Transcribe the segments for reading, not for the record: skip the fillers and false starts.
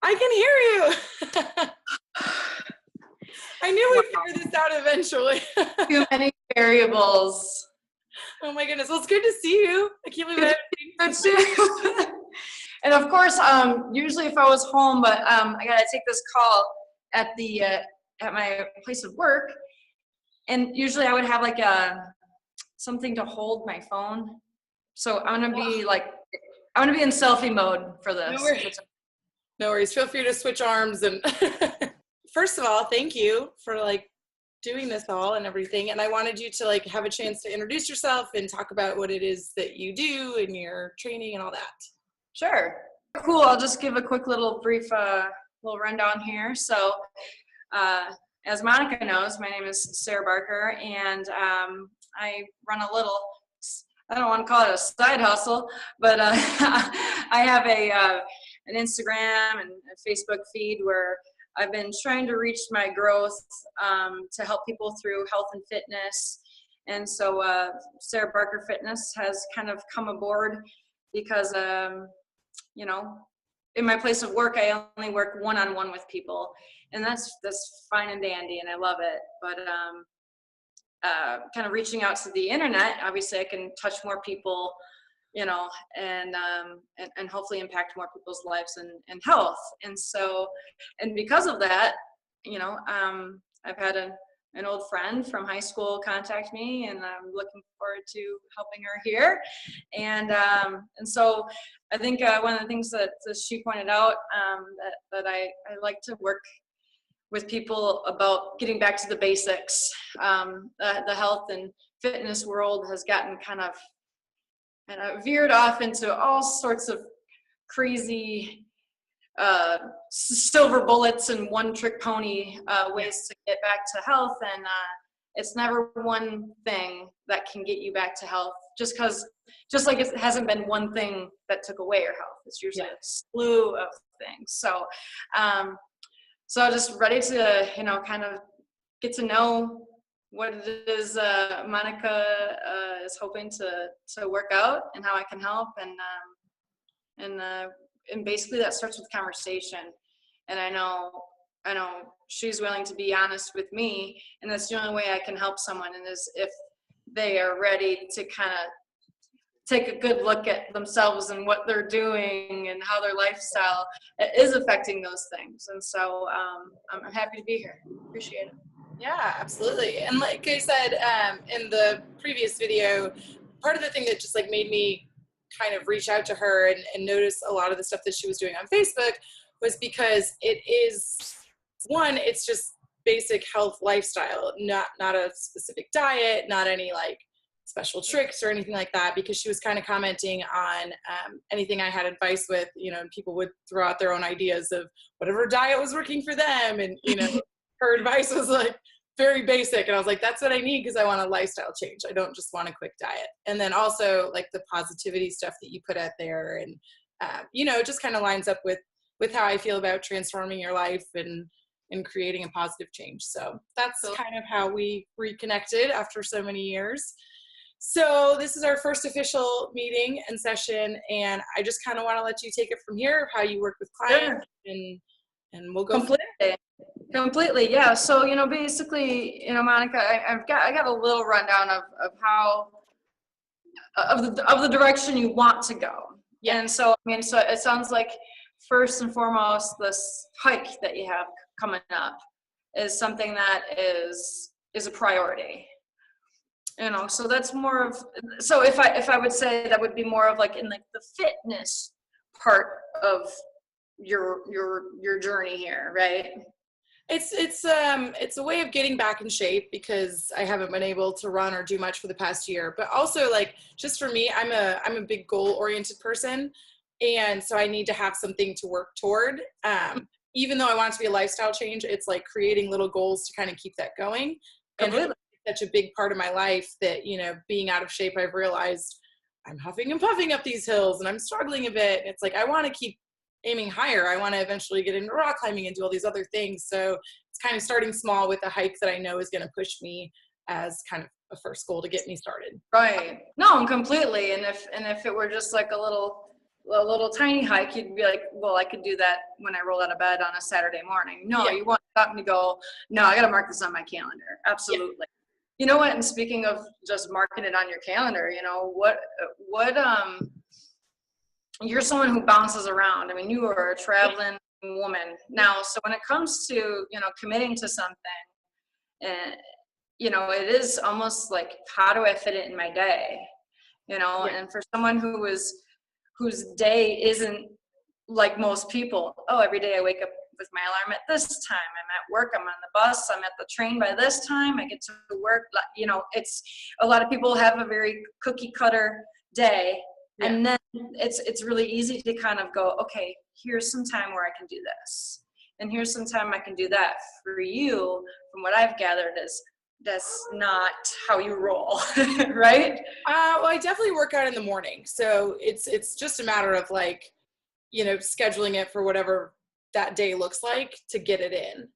I can hear you. I knew we'd figure this out eventually. Too many variables. Oh my goodness. Well, it's good to see you. I can't believe it. And of course, usually if I was home, but I gotta take this call at the at my place of work, and usually I would have like something to hold my phone. So I'm gonna be in selfie mode for this. No worries. Feel free to switch arms. And first of all, thank you for doing this all and everything. And I wanted you to have a chance to introduce yourself and talk about what it is that you do and your training and all that. Sure. Cool. I'll just give a quick brief little rundown here. So as Monica knows, my name is Sara Barker, and I run a little, I don't want to call it a side hustle, but I have an Instagram and a Facebook feed where I've been trying to reach my growth to help people through health and fitness. And so Sara Barker Fitness has kind of come aboard because, in my place of work, I only work one-on-one with people. And that's fine and dandy, and I love it. But kind of reaching out to the internet, obviously I can touch more people, and hopefully impact more people's lives and health. And so, and because of that, I've had an old friend from high school contact me, and I'm looking forward to helping her here. And so I think one of the things that she pointed out that I like to work with people about getting back to the basics. The health and fitness world has gotten kind of veered off into all sorts of crazy silver bullets and one-trick pony ways to get back to health, and it's never one thing that can get you back to health. Just like it hasn't been one thing that took away your health. It's usually a slew of things. So, so just ready to kind of get to know what it is Monica is hoping to work out, and how I can help, and basically that starts with conversation. And I know she's willing to be honest with me, and that's the only way I can help someone, and is if they are ready to kind of take a good look at themselves and what they're doing and how their lifestyle is affecting those things. And so I'm happy to be here. Appreciate it. Yeah, absolutely. And like I said in the previous video, part of the thing that just made me kind of reach out to her and notice a lot of the stuff that she was doing on Facebook was because it is, one, it's just basic health lifestyle, not a specific diet, not any special tricks or anything like that, because she was kind of commenting on anything I had advice with, and people would throw out their own ideas of whatever diet was working for them. And, her advice was very basic. And I was like, that's what I need, because I want a lifestyle change. I don't just want a quick diet. And then also the positivity stuff that you put out there, and, it just kind of lines up with how I feel about transforming your life and creating a positive change. So that's kind of how we reconnected after so many years. So this is our first official meeting and session, and I just kind of want to let you take it from here of how you work with clients. Sure. And we'll go completely. Yeah. So, basically, Monica, I got a little rundown of how, of the direction you want to go. Yeah. And so, so it sounds like first and foremost, this hike that you have coming up is something that is a priority. So that's more of, so if I would say that would be more of in the fitness part of your journey here, right? It's a way of getting back in shape, because I haven't been able to run or do much for the past year. But also just for me, I'm a big goal oriented person, and so I need to have something to work toward. Even though I want it to be a lifestyle change, it's creating little goals to kind of keep that going. And such a big part of my life that, being out of shape, I've realized I'm huffing and puffing up these hills and I'm struggling a bit. It's I want to keep aiming higher. I want to eventually get into rock climbing and do all these other things. So it's kind of starting small with a hike that I know is going to push me as kind of a first goal to get me started. Right. No, completely. And if it were just a little a little tiny hike, you'd be like, well, I could do that when I roll out of bed on a Saturday morning. No, you want something to go, no, I got to mark this on my calendar. Absolutely. Yeah. You know what? And speaking of just marking it on your calendar, you know, you're someone who bounces around. I mean, you are a traveling woman now. So when it comes to, you know, committing to something, and, you know, it is almost like, how do I fit it in my day? You know, and for someone whose day isn't like most people, oh, every day I wake up with my alarm at this time, I'm at work, I'm on the bus, I'm at the train by this time, I get to work, you know, it's a lot of people have a very cookie cutter day. Yeah. And then it's really easy to kind of go, okay, here's some time where I can do this, and here's some time I can do that. For you, from what I've gathered, is that's not how you roll, right? Well, I definitely work out in the morning, so it's just a matter of like, you know, scheduling it for whatever that day looks like to get it in.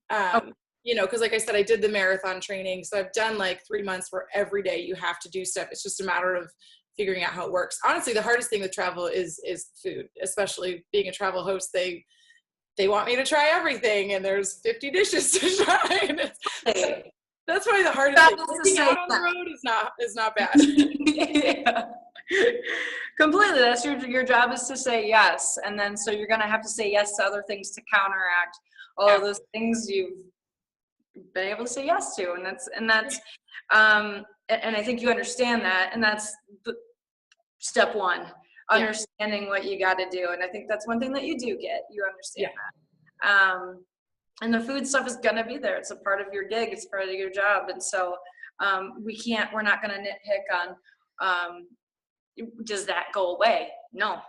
You know, because like I said, I did the marathon training, so I've done like 3 months where every day you have to do stuff. It's just a matter of figuring out how it works. Honestly, the hardest thing with travel is food, especially being a travel host. They want me to try everything, and there's 50 dishes to try. That's probably the hardest thing. Working out on the road is not bad. Yeah. Completely. That's your job, is to say yes, and then so you're gonna have to say yes to other things to counteract all of those things you've been able to say yes to, and that's and I think you understand that, and that's step one, understanding what you got to do, and I think that's one thing that you do get. You understand that. And the food stuff is gonna be there. It's a part of your gig. It's part of your job, and so we're not gonna nitpick on does that go away? No,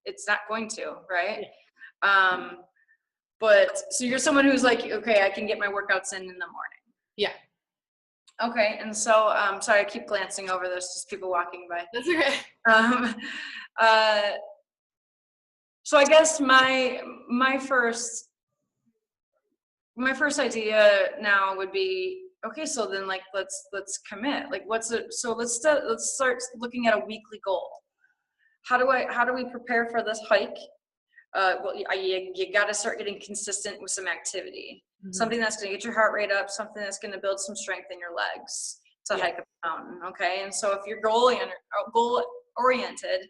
it's not going to, right? But so you're someone who's like, okay, I can get my workouts in the morning. Yeah. Okay, and so sorry, I keep glancing over this, just people walking by. That's okay. So I guess my first idea now would be, okay, so then like let's commit. Like what's it? So let's start looking at a weekly goal. How do we prepare for this hike? Well, you got to start getting consistent with some activity. Mm-hmm. Something that's going to get your heart rate up. Something that's going to build some strength in your legs to hike up a mountain. Okay, and so if you're goal oriented,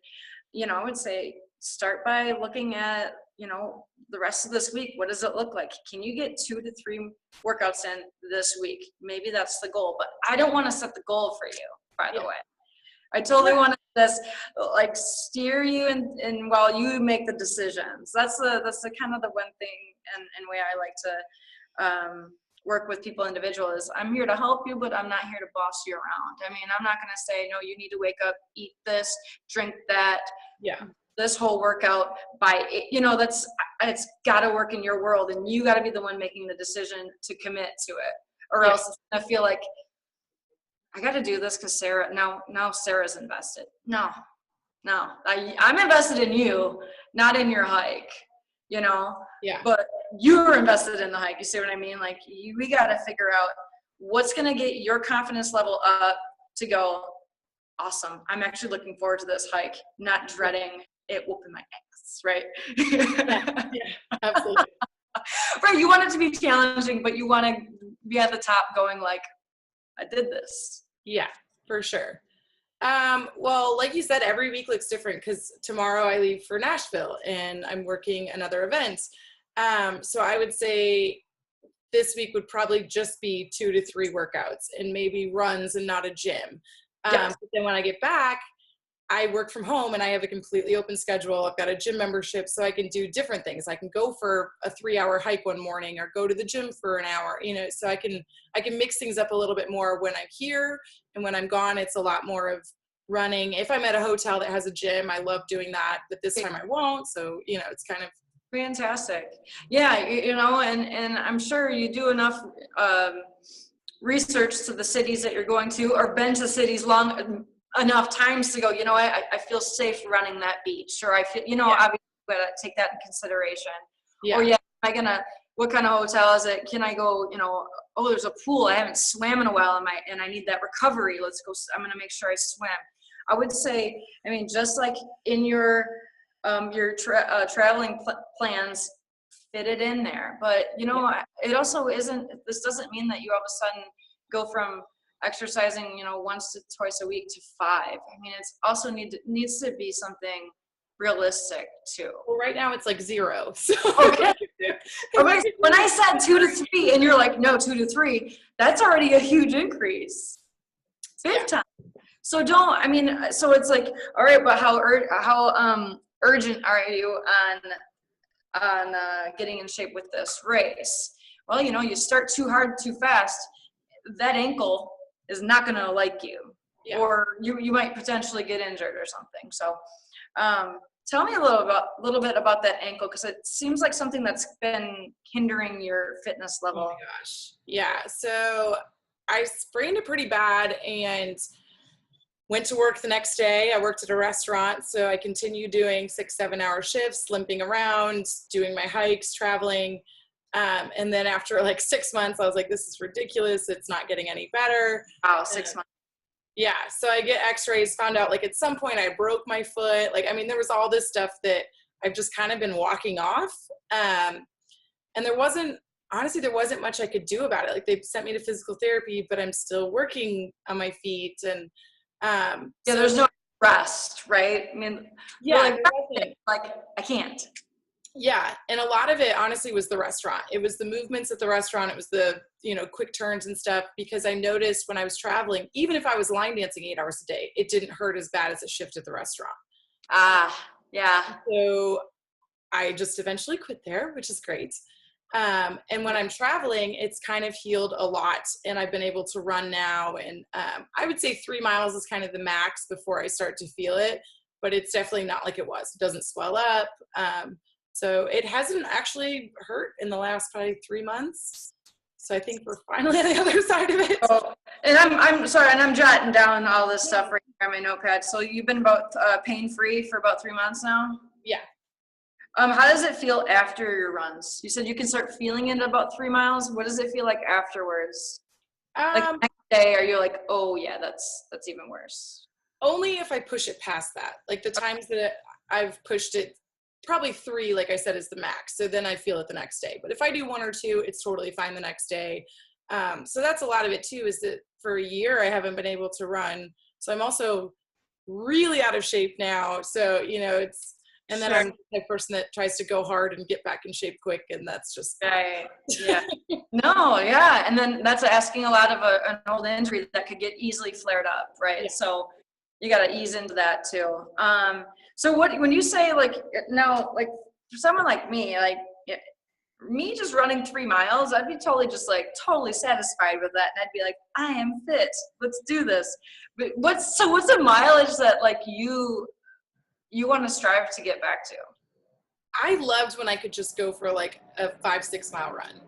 you know, I would say start by looking at, you know, the rest of this week. What does it look like? Can you get 2 to 3 workouts in this week? Maybe that's the goal, but I don't want to set the goal for you, by the way. I totally want to just like steer you and while you make the decisions. That's the kind of the one thing and way I like to work with people individual is I'm here to help you, but I'm not here to boss you around. I mean, I'm not going to say, no, you need to wake up, eat this, drink that. Yeah. This whole workout you know, it's got to work in your world, and you got to be the one making the decision to commit to it, or else it's going to feel like I got to do this because now Sarah's invested. No, I'm invested in you, not in your hike, you know? Yeah. But you're invested in the hike. You see what I mean? Like we got to figure out what's going to get your confidence level up to go, awesome. I'm actually looking forward to this hike, not dreading it whooping my ass, right? Yeah, absolutely. Right. You want it to be challenging, but you want to be at the top going like, I did this. Yeah, for sure. Well, like you said, every week looks different because tomorrow I leave for Nashville and I'm working another event. So I would say this week would probably just be 2 to 3 workouts and maybe runs and not a gym. But then when I get back, I work from home and I have a completely open schedule. I've got a gym membership, so I can do different things. I can go for a 3-hour hike one morning or go to the gym for an hour, you know, so I can mix things up a little bit more when I'm here, and when I'm gone, it's a lot more of running. If I'm at a hotel that has a gym, I love doing that, but this time I won't. So, you know, it's kind of fantastic. Yeah. You know, and I'm sure you do enough, research to the cities that you're going to, or been to cities long enough times to go, you know, I feel safe running that beach, or I feel, you know, obviously gotta take that in consideration. Or what kind of hotel is it? Can I go, you know, oh, there's a pool. I haven't swam in a while and I need that recovery. Let's go. I'm going to make sure I swim. I would say, I mean, just like in your your traveling plans fit it in there. But you know, it also isn't, this doesn't mean that you all of a sudden go from exercising, you know, once to twice a week to 5. I mean, it's also needs to be something realistic too. Well, right now it's like 0. So okay. When I said 2 to 3 and you're like, no, 2 to 3, that's already a huge increase. Big time. So I mean, so it's like, all right, but how urgent are you on getting in shape with this race? Well, you know, you start too hard, too fast, that ankle is not going to like you, or you might potentially get injured or something. So, tell me a little bit about that ankle, because it seems like something that's been hindering your fitness level. Oh my gosh. Yeah. So I sprained it pretty bad and went to work the next day. I worked at a restaurant, so I continued doing 6-7 hour shifts, limping around, doing my hikes, traveling. And then after like 6 months, I was like, this is ridiculous. It's not getting any better. Wow, 6 months. Yeah. So I get x-rays, found out like at some point I broke my foot. Like, I mean, there was all this stuff that I've just kind of been walking off. And honestly, there wasn't much I could do about it. Like, they sent me to physical therapy, but I'm still working on my feet. And so there's no rest, right? I mean, yeah, like I can't. Yeah. And a lot of it honestly was the restaurant. It was the movements at the restaurant. It was the, you know, quick turns and stuff, because I noticed when I was traveling, even if I was line dancing 8 hours a day, it didn't hurt as bad as a shift at the restaurant. Yeah. So I just eventually quit there, which is great. And when I'm traveling, it's kind of healed a lot, and I've been able to run now. And I would say 3 miles is kind of the max before I start to feel it, but it's definitely not like it was. It doesn't swell up. So it hasn't actually hurt in the last probably 3 months. So I think we're finally on the other side of it. Oh, and I'm sorry, and I'm jotting down all this stuff right here on my notepad. So you've been about pain-free for about 3 months now? Yeah. How does it feel after your runs? You said you can start feeling it about 3 miles. What does it feel like afterwards? Like the next day, are you like, oh yeah, that's even worse? Only if I push it past that. Like the times that I've pushed it, probably 3, like I said, is the max. So then I feel it the next day. But if I do 1 or 2, it's totally fine the next day. So that's a lot of it too, is that for a year I haven't been able to run. So I'm also really out of shape now. So, you know, and then I'm the person that tries to go hard and get back in shape quick. And that's just. Right. Yeah. No, yeah. And then that's asking a lot of an old injury that could get easily flared up. Right. Yeah. So you got to ease into that too. So when you say like, now, like for someone like me, like me just running 3 miles, I'd be totally satisfied with that. And I'd be like, I am fit. Let's do this. But what's the mileage that like you want to strive to get back to? I loved when I could just go for like a 5-6 mile run.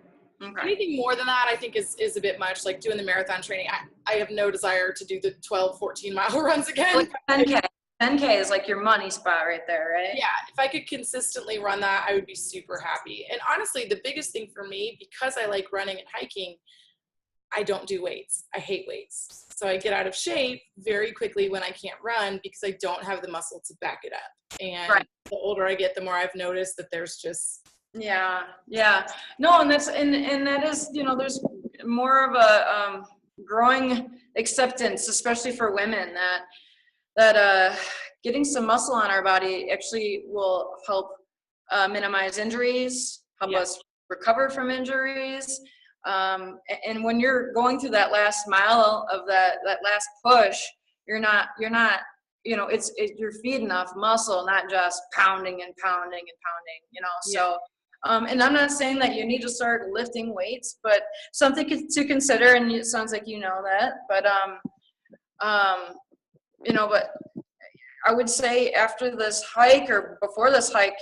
Okay. Anything more than that, I think is a bit much. Like doing the marathon training, I have no desire to do the 12-14 mile runs again. Like 10K is like your money spot right there, right? Yeah, if I could consistently run that, I would be super happy. And honestly, the biggest thing for me, because I like running and hiking, I don't do weights. I hate weights. So I get out of shape very quickly when I can't run because I don't have the muscle to back it up. And the older I get, the more I've noticed that there's just. Yeah. No, and that is, you know, there's more of a growing acceptance, especially for women, that getting some muscle on our body actually will help minimize injuries, help us recover from injuries. And when you're going through that last mile of that last push, you're not, you know, you're feeding off muscle, not just pounding and pounding and pounding, you know. So, and I'm not saying that you need to start lifting weights, but something to consider. And it sounds like you know that, but you know, but I would say after this hike or before this hike,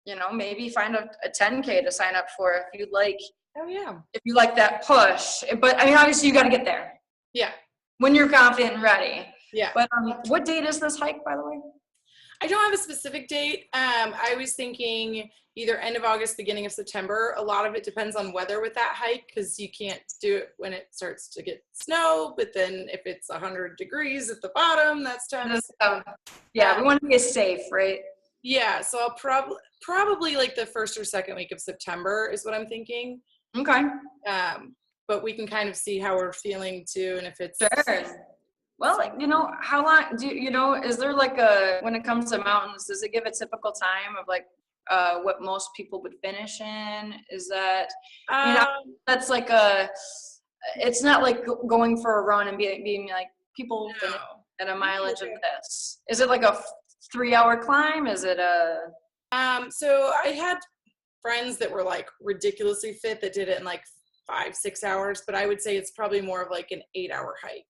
you know, maybe find a 10K to sign up for if you'd like. Oh yeah. If you like that push, but I mean, obviously you got to get there. Yeah. When you're confident and ready. Yeah. But what date is this hike, by the way? I don't have a specific date. I was thinking either end of August, beginning of September. A lot of it depends on weather with that hike, because you can't do it when it starts to get snow. But then if it's 100 degrees at the bottom, that's tough. Yeah, we want to be safe, right? Yeah, so I'll probably like the first or second week of September is what I'm thinking. Okay. But we can kind of see how we're feeling too, and if it's Sure. Well, how long is there like when it comes to mountains, does it give a typical time of like what most people would finish in? Is that, that's like it's not like going for a run and being like people finish no. at a mileage of this. Is it like a 3-hour climb? Is it a? So I had friends that were like ridiculously fit that did it in like 5-6 hours, but I would say it's probably more of like an 8-hour hike.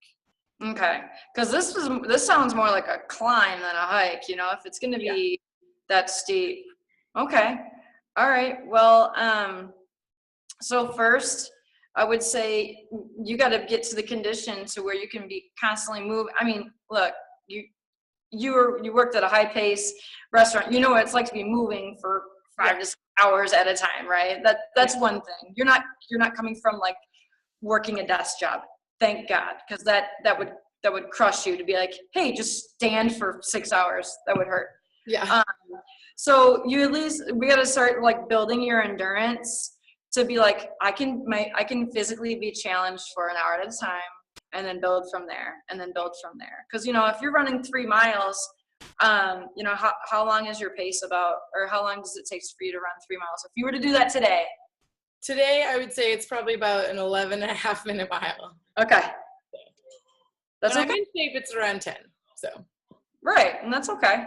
Okay, because this sounds more like a climb than a hike, if it's going to be that steep. Okay, all right. Well, so first, I would say you got to get to the condition to where you can be constantly moving. I mean, look, you worked at a high pace restaurant. You know what it's like to be moving for 5 to 6 hours at a time, right? That's one thing. You're not coming from like working a desk job. Thank God, because that would crush you to be like, hey, just stand for 6 hours. That would hurt. Yeah. So we got to start like building your endurance to be like, I can physically be challenged for an hour at a time, and then build from there, and then build from there. Because if you're running 3 miles, how long is your pace about, or how long does it take for you to run 3 miles? If you were to do that today, I would say it's probably about an 11.5-minute mile. Okay. That's when okay. I'm in shape, it's around 10. So. Right, and that's okay.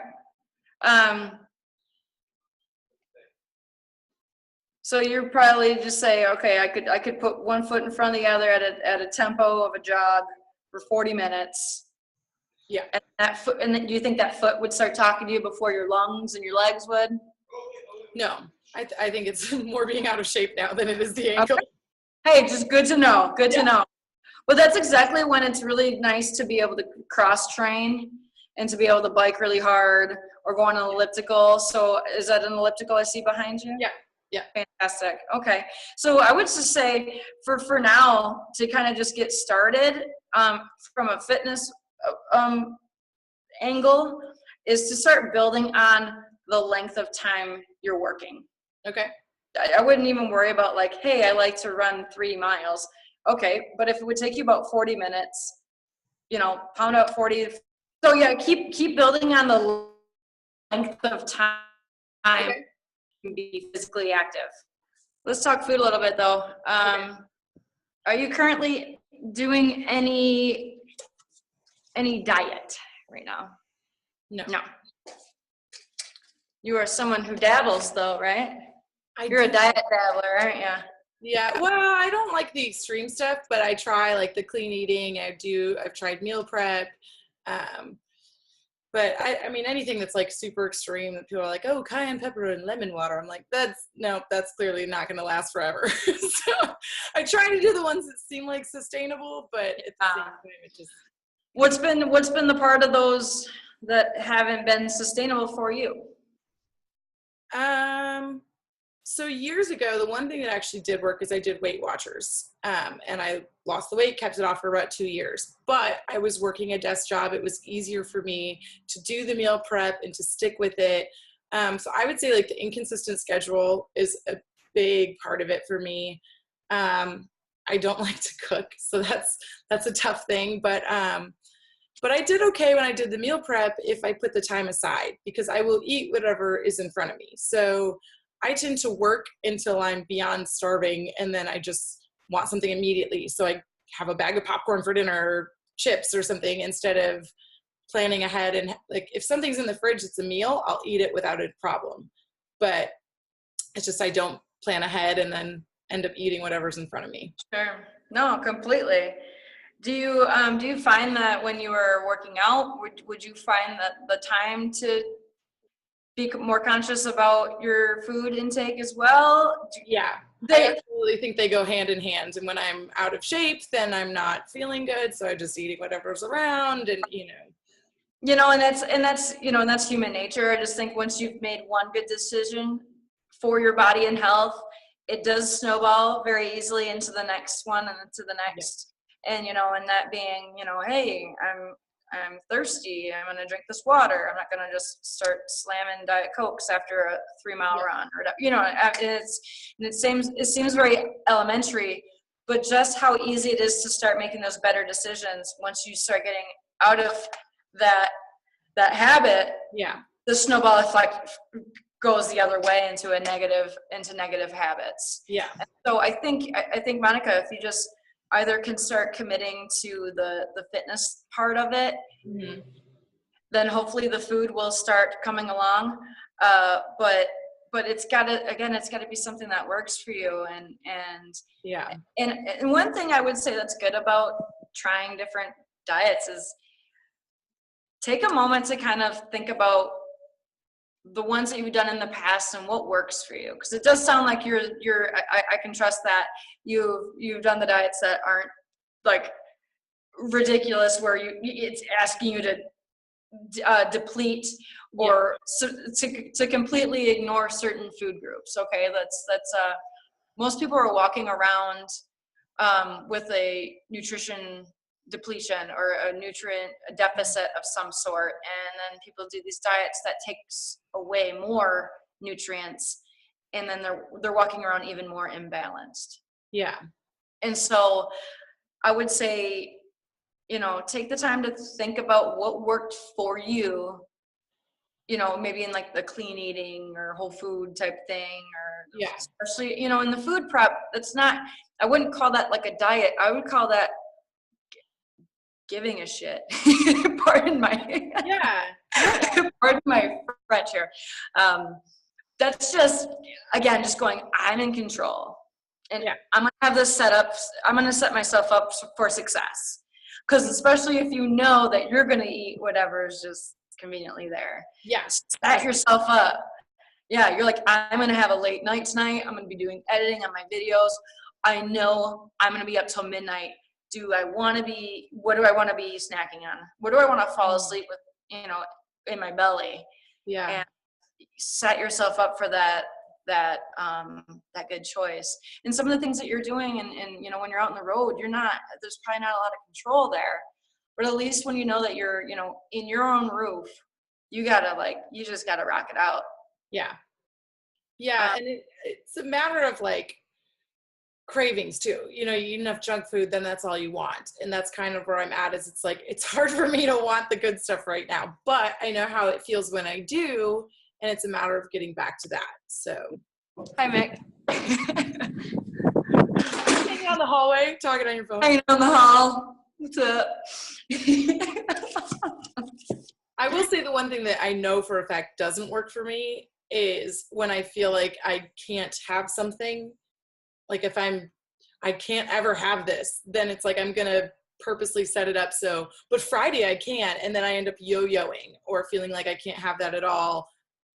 So you're probably just say, okay, I could put one foot in front of the other at a tempo of a jog for 40 minutes. Yeah. And then do you think that foot would start talking to you before your lungs and your legs would? No, I think it's more being out of shape now than it is the ankle. Okay. Hey, just good to know. Good to know. But that's exactly when it's really nice to be able to cross train and to be able to bike really hard or go on an elliptical. So is that an elliptical I see behind you? Yeah. Yeah. Fantastic. Okay. So I would just say for now to kind of just get started from a fitness angle is to start building on the length of time you're working. Okay. I wouldn't even worry about like, hey, I like to run 3 miles. Okay, but if it would take you about 40 minutes, pound out 40. So yeah, keep building on the length of time to be physically active. Let's talk food a little bit though. Are you currently doing any diet right now? No. You are someone who dabbles though, right? You're a diet dabbler, aren't you? Yeah, well, I don't like the extreme stuff, but I try like the clean eating. I've tried meal prep. But I mean, anything that's like super extreme that people are like, oh, cayenne pepper and lemon water. I'm like, that's clearly not going to last forever. So I try to do the ones that seem like sustainable, but at the same time, it just. What's been the part of those that haven't been sustainable for you? So years ago, the one thing that actually did work is I did Weight Watchers, and I lost the weight, kept it off for about 2 years. But I was working a desk job. It was easier for me to do the meal prep and to stick with it. So I would say like the inconsistent schedule is a big part of it for me. I don't like to cook, so that's a tough thing. But I did okay when I did the meal prep if I put the time aside, because I will eat whatever is in front of me. So I tend to work until I'm beyond starving, and then I just want something immediately. So I have a bag of popcorn for dinner, or chips or something, instead of planning ahead. And like, if something's in the fridge, it's a meal, I'll eat it without a problem. But it's just, I don't plan ahead and then end up eating whatever's in front of me. Sure. No, completely. Do you find that when you were working out, would you find that the time to be more conscious about your food intake as well? Yeah, I absolutely think they go hand in hand. And when I'm out of shape, then I'm not feeling good, so I'm just eating whatever's around, and and that's human nature. I just think once you've made one good decision for your body and health, it does snowball very easily into the next one and into the next. And and that being, hey, I'm thirsty. I'm going to drink this water. I'm not going to just start slamming Diet Cokes after a 3-mile run, or, you know, it seems very elementary, but just how easy it is to start making those better decisions once you start getting out of that habit. Yeah. The snowball effect goes the other way into negative habits. Yeah. And so I think Monica, if you just either can start committing to the fitness part of it, mm-hmm. then hopefully the food will start coming along. But it's gotta be something that works for you. And yeah. And one thing I would say that's good about trying different diets is take a moment to kind of think about the ones that you've done in the past and what works for you, because it does sound like I can trust that you've done the diets that aren't like ridiculous, where it's asking you to deplete or to completely ignore certain food groups. Okay, that's most people are walking around with a nutrition depletion or a nutrient deficit of some sort, and then people do these diets that takes away more nutrients, and then they're walking around even more imbalanced. Yeah. And so I would say, you know, take the time to think about what worked for you, you know, maybe in like the clean eating or whole food type thing, or especially, you know, in the food prep, I wouldn't call that like a diet. I would call that giving a shit. Pardon my French here. That's just, again, just going, I'm in control, and I'm gonna have this set up. I'm gonna set myself up for success, because especially if you know that you're gonna eat whatever is just conveniently there. Yes. Set yourself up. Yeah, you're like, I'm gonna have a late night tonight. I'm gonna be doing editing on my videos. I know I'm gonna be up till midnight. What do I want to be snacking on? What do I want to fall asleep with, you know, in my belly? Yeah. And set yourself up for that good choice. And some of the things that you're doing, and you know, when you're out on the road, there's probably not a lot of control there. But at least when you know that you're, you know, in your own roof, you just gotta rock it out. Yeah. Yeah. And it's a matter of like cravings too. You know, you eat enough junk food, then that's all you want. And that's kind of where I'm at, is it's like, it's hard for me to want the good stuff right now, but I know how it feels when I do. And it's a matter of getting back to that. So. Hi, Mick. Hanging out in the hallway, talking on your phone. Hanging on the hall. What's up? I will say the one thing that I know for a fact doesn't work for me is when I feel like I can't have something. Like if I can't ever have this, then it's like I'm going to purposely set it up so, but Friday I can't, and then I end up yo-yoing or feeling like I can't have that at all.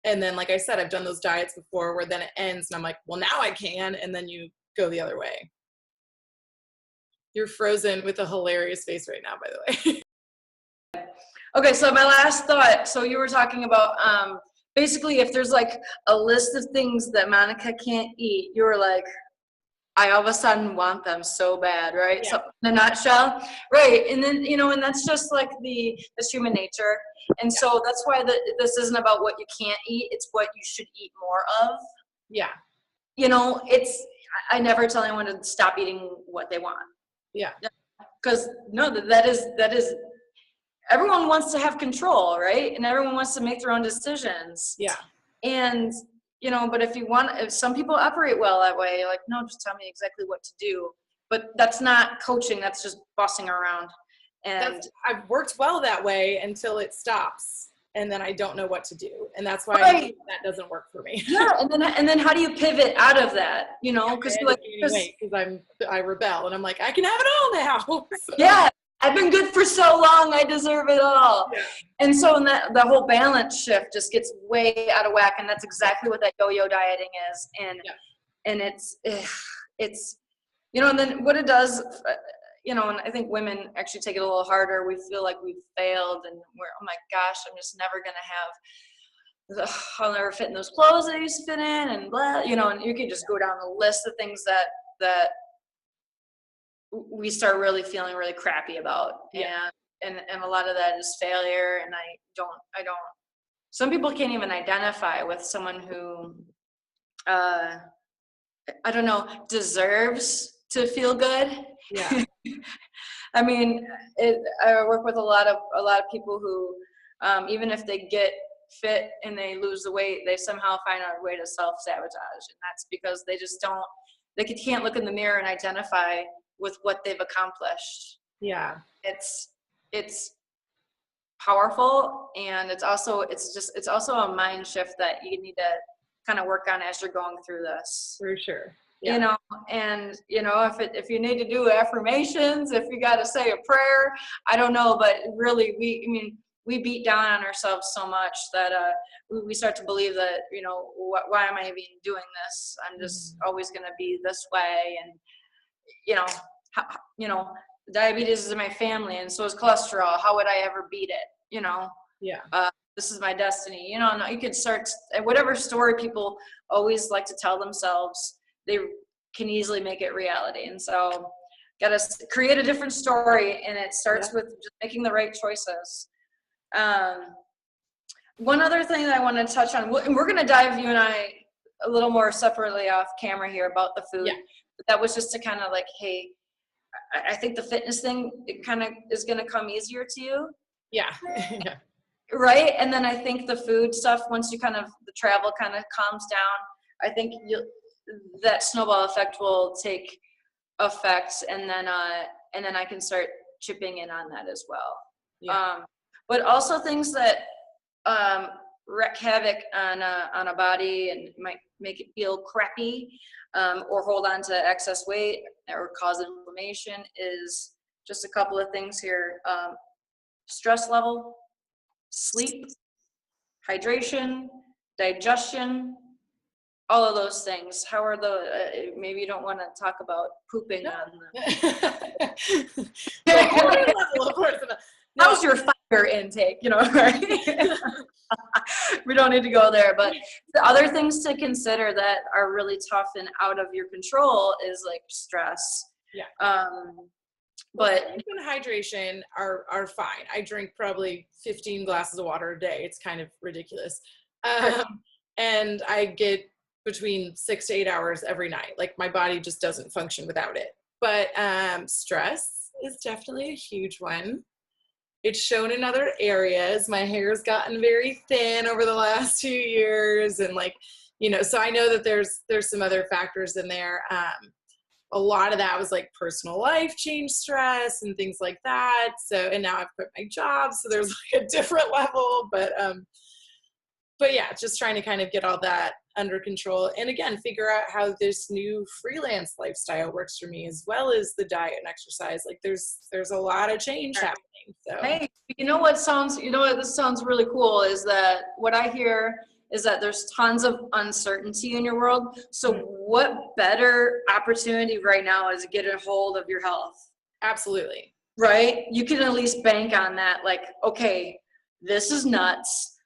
And then, like I said, I've done those diets before where then it ends and I'm like, well, now I can, and then you go the other way. You're frozen with a hilarious face right now, by the way. Okay, so my last thought, so you were talking about basically if there's like a list of things that Monica can't eat, you were like, I all of a sudden want them so bad, right? Yeah. So in a nutshell, right? And then, you know, and that's just like that's human nature. And so that's why this isn't about what you can't eat, it's what you should eat more of. Yeah. You know, I never tell anyone to stop eating what they want. Yeah. Because no, that is everyone wants to have control, right? And everyone wants to make their own decisions. Yeah. And you know, but if some people operate well that way, like, no, just tell me exactly what to do. But that's not coaching, that's just bossing around. And I've worked well that way until it stops. And then I don't know what to do. And that's why that doesn't work for me. Yeah, and then how do you pivot out of that? You know, because I rebel and I'm like, I can have it all now. So. Yeah. I've been good for so long, I deserve it all. Yeah. And so the whole balance shift just gets way out of whack, and that's exactly what that yo-yo dieting is. And it's you know, and then what it does, you know, and I think women actually take it a little harder. We feel like we've failed, and we're, oh my gosh, I'm just never gonna have, I'll never fit in those clothes that I used to fit in, and blah, you know, and you can just go down the list of things that we start really feeling really crappy about. Yeah. and a lot of that is failure. And some people can't even identify with someone who, I don't know, deserves to feel good. Yeah. I mean, I work with a lot of people who, even if they get fit and they lose the weight, they somehow find a way to self-sabotage, and that's because they can't look in the mirror and identify with what they've accomplished. Yeah. It's powerful, and it's also a mind shift that you need to kind of work on as you're going through this. For sure. Yeah. You know, and if you need to do affirmations, if you got to say a prayer, I don't know, but really we beat down on ourselves so much that we start to believe that, why am I even doing this? I'm just always going to be this way. And, diabetes is in my family, and so is cholesterol. How would I ever beat it? Yeah. This is my destiny. And you could start whatever story people always like to tell themselves, they can easily make it reality. And so got to create a different story, and it starts with just making the right choices. One other thing that I want to touch on, and we're going to dive, you and I, a little more separately off camera here about the food. Yeah. But that was just to kind of like, hey, I think the fitness thing, it kind of is going to come easier to you. Yeah. Yeah. Right. And then I think the food stuff, once the travel kind of calms down, I think that snowball effect will take effect. And then I can start chipping in on that as well. Yeah. But also things that wreak havoc on a body and might make it feel crappy, or hold on to excess weight or cause inflammation is just a couple of things here. Stress level, sleep, hydration, digestion, all of those things. How are maybe you don't want to talk about pooping on the Level, of course. No. How's your fiber intake, right? We don't need to go there, but the other things to consider that are really tough and out of your control is like stress. Yeah. But sleep and hydration are fine. I drink probably 15 glasses of water a day. It's kind of ridiculous. And I get between 6 to 8 hours every night. Like my body just doesn't function without it. But stress is definitely a huge one. It's shown in other areas. My hair's gotten very thin over the last 2 years. And so I know that there's some other factors in there. A lot of that was like personal life change stress and things like that. So, and now I've quit my job. So there's like a different level, but yeah, just trying to kind of get all that under control. And again, figure out how this new freelance lifestyle works for me, as well as the diet and exercise. Like there's a lot of change happening. So hey, this sounds really cool is that what I hear is that there's tons of uncertainty in your world. So what better opportunity right now is to get a hold of your health? Absolutely. Right? You can at least bank on that. Like, okay, this is nuts.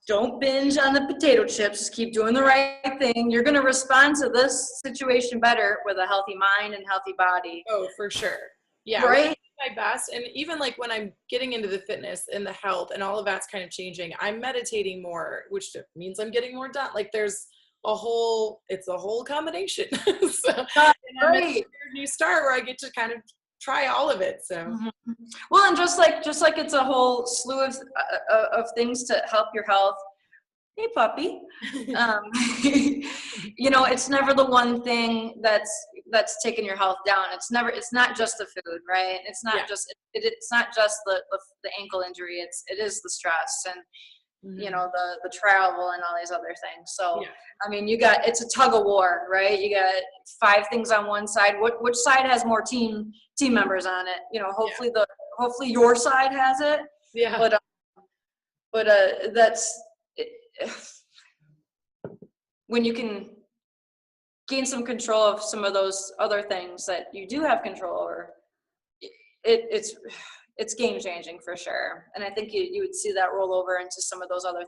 Don't binge on the potato chips. Just keep doing the right thing. You're going to respond to this situation better with a healthy mind and healthy body. Oh, for sure. Yeah. Right? My best. And even like when I'm getting into the fitness and the health and all of that's kind of changing, I'm meditating more, which means I'm getting more done. Like it's a whole combination. So I'm at a new start where I get to kind of try all of it. So well, and just like it's a whole slew of things to help your health. Hey, puppy. It's never the one thing that's taking your health down. It's not just the food, right? It's not just it's not just the ankle injury. It is the stress and the travel and all these other things. So I mean, it's a tug of war, right? You got 5 things on one side. Which side has more team members on it? Hopefully your side has it. Yeah. But that's when you can gain some control of some of those other things that you do have control over. It's game changing for sure. And I think you would see that roll over into some of those other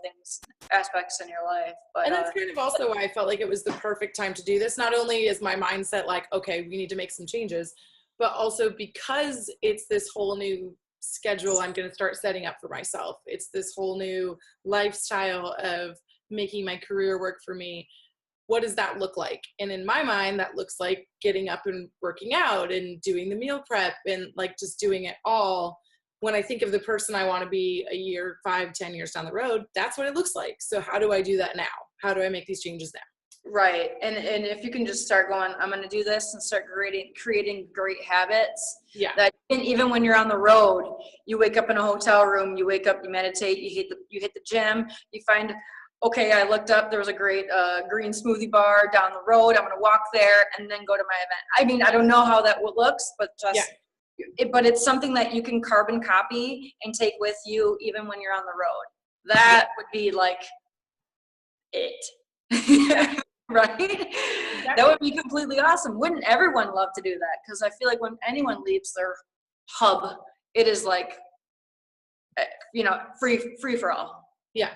aspects in your life. But, and that's kind of also why I felt like it was the perfect time to do this. Not only is my mindset like, okay, we need to make some changes, but also because it's this whole new schedule I'm going to start setting up for myself. It's this whole new lifestyle of making my career work for me. What does that look like? And in my mind, that looks like getting up and working out and doing the meal prep and like just doing it all. When I think of the person I want to be a year, 5, 10 years down the road, that's what it looks like. So how do I do that now? How do I make these changes now? Right. And if you can just start going, I'm going to do this, and start creating great habits. Yeah. That even when you're on the road, you wake up in a hotel room, you wake up, you meditate, you hit the gym, you find, okay, I looked up, there was a great green smoothie bar down the road. I'm going to walk there and then go to my event. I mean, I don't know how that looks, but just, but it's something that you can carbon copy and take with you even when you're on the road. That would be like it. Right? Exactly. That would be completely awesome. Wouldn't everyone love to do that? Because I feel like when anyone leaves their hub, it is like, free for all. Yeah.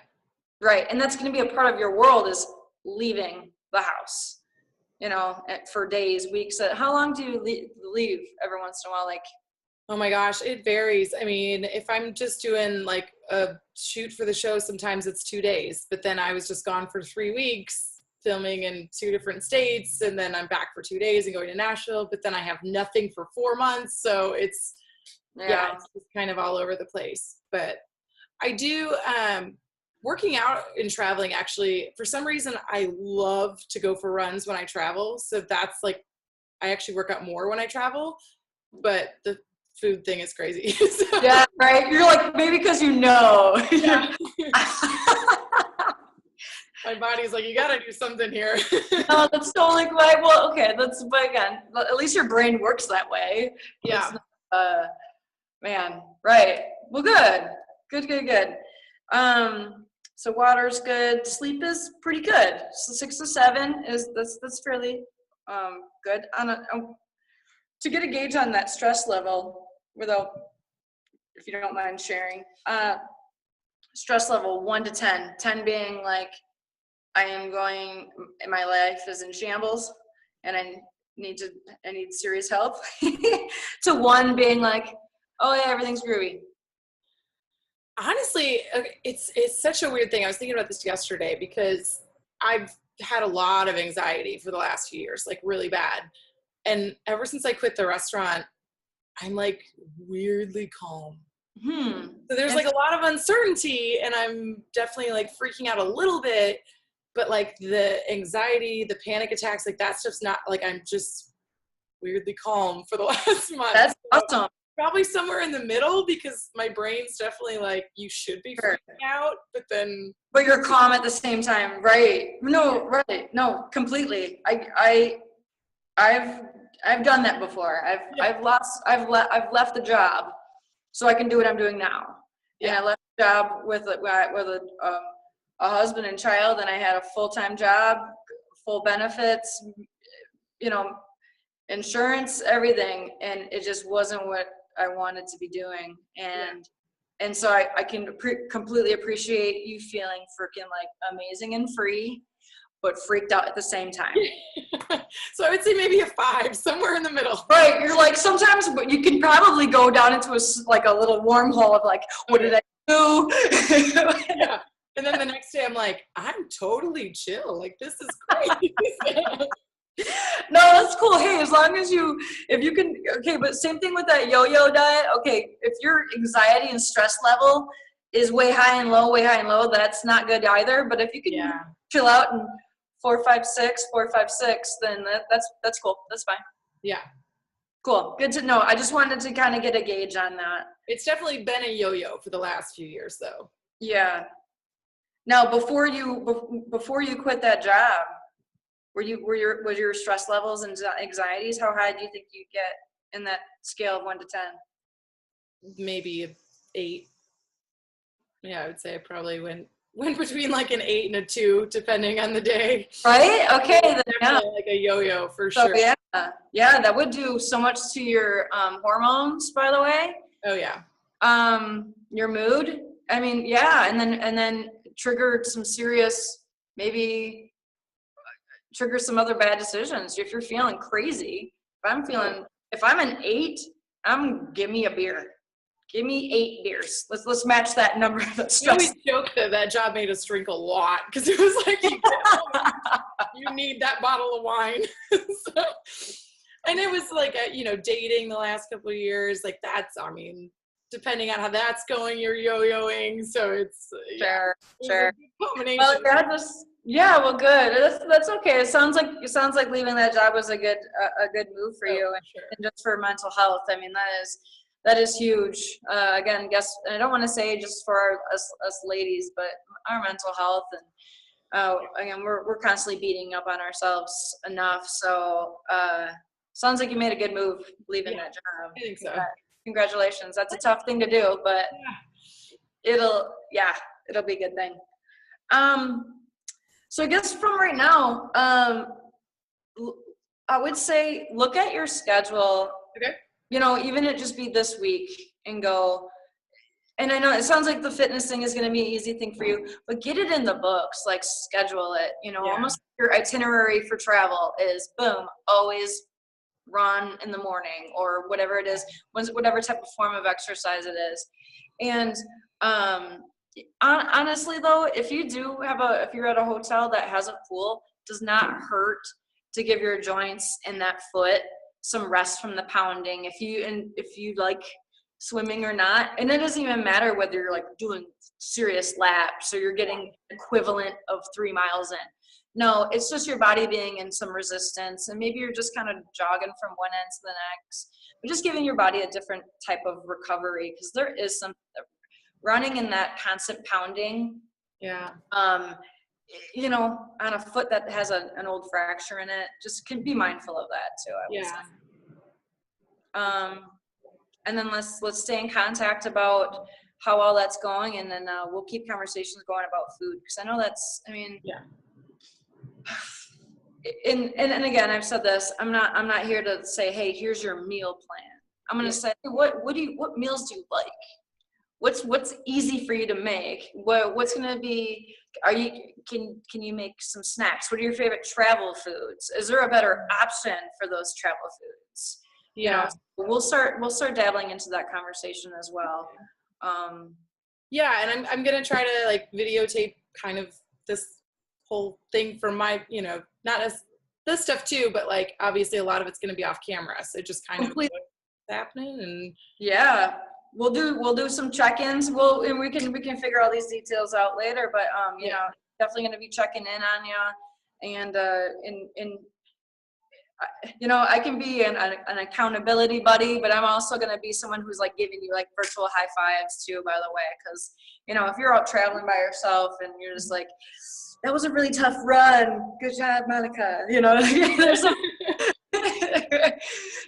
Right. And that's going to be a part of your world, is leaving the house, for days, weeks. How long do you leave every once in a while? Like, oh my gosh, it varies. I mean, if I'm just doing like a shoot for the show, sometimes it's 2 days, but then I was just gone for 3 weeks filming in 2 different states, and then I'm back for 2 days and going to Nashville, but then I have nothing for 4 months. So it's it's just kind of all over the place. But I do working out and traveling, actually, for some reason I love to go for runs when I travel. So that's like, I actually work out more when I travel, but the food thing is crazy. So. Yeah, right. You're like, maybe because Yeah. My body's like, you gotta do something here. No, that's totally right. Well, okay, but again, at least your brain works that way. Yeah. Man, right. Well, good. So water's good. Sleep is pretty good. So 6 to 7 that's fairly good. To get a gauge on that stress level, if you don't mind sharing, stress level 1 to 10, 10 being like, my life is in shambles and I need serious help, to 1 being like, oh yeah, everything's groovy. Honestly, it's such a weird thing. I was thinking about this yesterday because I've had a lot of anxiety for the last few years, like really bad. And ever since I quit the restaurant, I'm like weirdly calm. So there's like a lot of uncertainty, and I'm definitely like freaking out a little bit, but like the anxiety, the panic attacks, like that stuff's not, like, I'm just weirdly calm for the last month. That's awesome. Probably somewhere in the middle, because my brain's definitely like, you should be freaking out, but you're calm at the same time, right? No, right? No, completely. I've done that before. I've left the job so I can do what I'm doing now. Yeah. And I left the job with a husband and child, and I had a full-time job, full benefits, insurance, everything, and it just wasn't what I wanted to be doing. And so I can completely appreciate you feeling freaking like amazing and free, but freaked out at the same time. So I would say maybe a 5, somewhere in the middle. Right. You're like, sometimes you can probably go down into a little wormhole of like, what did I do? Yeah. And then the next day I'm like, I'm totally chill. Like, this is great. No, that's cool. Hey, as long as if you can, okay, but same thing with that yo-yo diet. Okay, if your anxiety and stress level is way high and low, that's not good either. But if you can chill out and 4, 5, 6, 4, 5, 6, then that's cool. That's fine. Yeah. Cool. Good to know. I just wanted to kind of get a gauge on that. It's definitely been a yo-yo for the last few years, though. Yeah. Now, before you quit that job, was your stress levels and anxieties, how high do you think you get in that scale of 1 to 10? Maybe 8. Yeah, I would say I probably went between like an 8 and a 2, depending on the day. Right? Okay. Then like a yo-yo for sure. Yeah. Yeah, that would do so much to your hormones, by the way. Oh yeah. Your mood. I mean, yeah, and then triggered some serious, maybe trigger some other bad decisions. If you're feeling crazy, if I'm an 8, give me a beer. give me 8 beers. Let's match that number. We always joke that job made us drink a lot because it was like you need that bottle of wine. So, and it was like dating the last couple of years, like that's, I mean, depending on how that's going, you're yo-yoing. So it's sure. Combination. Well, well, good. That's okay. It sounds like leaving that job was a good move for you, and just for mental health. I mean, that is huge. Again, I don't want to say just for us ladies, but our mental health, and again, we're constantly beating up on ourselves enough. So sounds like you made a good move leaving that job. I think so. Congratulations. That's a tough thing to do, but it'll be a good thing. So I guess from right now, I would say look at your schedule. Okay. Even it just be this week and go. And I know it sounds like the fitness thing is going to be an easy thing for you, but get it in the books, like schedule it. Almost your itinerary for travel is boom, always run in the morning or whatever it is, whatever type of form of exercise it is. And honestly though, if you're at a hotel that has a pool, it does not hurt to give your joints and that foot some rest from the pounding. If you like swimming or not, and it doesn't even matter whether you're like doing serious laps or you're getting equivalent of 3 miles in. No, it's just your body being in some resistance, and maybe you're just kind of jogging from one end to the next, but just giving your body a different type of recovery, because there is some running in that constant pounding. Yeah. On a foot that has an old fracture in it, just can be mindful of that too. I would say. And then let's stay in contact about how all that's going, and then we'll keep conversations going about food, because I know And again, I've said this. I'm not here to say, hey, here's your meal plan. I'm gonna say, what meals do you like? What's easy for you to make? What's gonna be? Can you make some snacks? What are your favorite travel foods? Is there a better option for those travel foods? Yeah. We'll start dabbling into that conversation as well. And I'm gonna try to like videotape kind of this whole thing for my, not as this stuff too, but like obviously a lot of it's going to be off camera, so just kind of what's happening. And we'll do some check-ins. And we can figure all these details out later, but definitely going to be checking in on you, and I can be an accountability buddy, but I'm also going to be someone who's like giving you like virtual high fives too, by the way, because if you're out traveling by yourself and you're just like, that was a really tough run. Good job, Monica. There's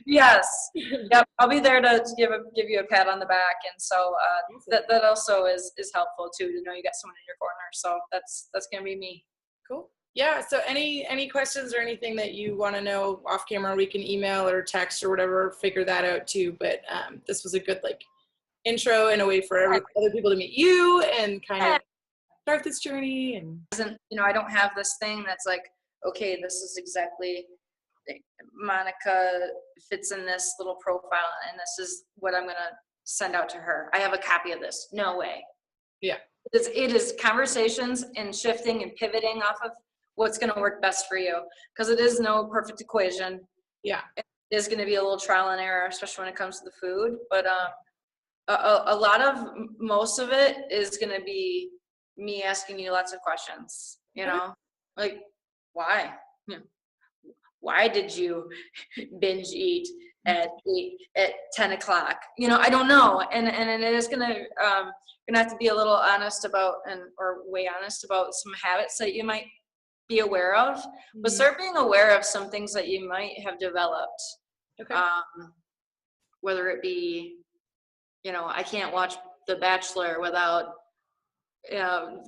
yes. Yep. I'll be there to give you a pat on the back. And so that also is helpful too, to know you got someone in your corner. So that's going to be me. Cool. Yeah. So any questions or anything that you want to know off camera, we can email or text or whatever, figure that out too. But this was a good like intro and a way for other people to meet you and kind of start this journey. And I don't have this thing that's like, okay, this is exactly Monica fits in this little profile, and this is what I'm going to send out to her. I have a copy of this. No way. Yeah. It is conversations and shifting and pivoting off of what's going to work best for you, because it is no perfect equation. Yeah. It is going to be a little trial and error, especially when it comes to the food. But most of it is going to be me asking you lots of questions, like why? Why did you binge eat at 10 o'clock? I don't know. And it is gonna have to be a little honest about or way honest about some habits that you might be aware of, but start being aware of some things that you might have developed. Okay. Whether it be, I can't watch The Bachelor without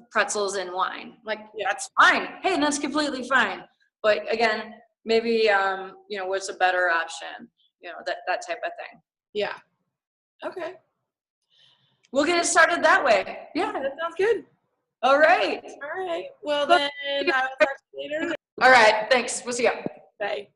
pretzels and wine. Like, that's fine. Hey, that's completely fine. But again, maybe, what's a better option? That type of thing. Yeah. Okay. We'll get it started that way. Yeah, that sounds good. All right. All right. Well, then I'll talk to you later. All right. Thanks. We'll see you. Bye.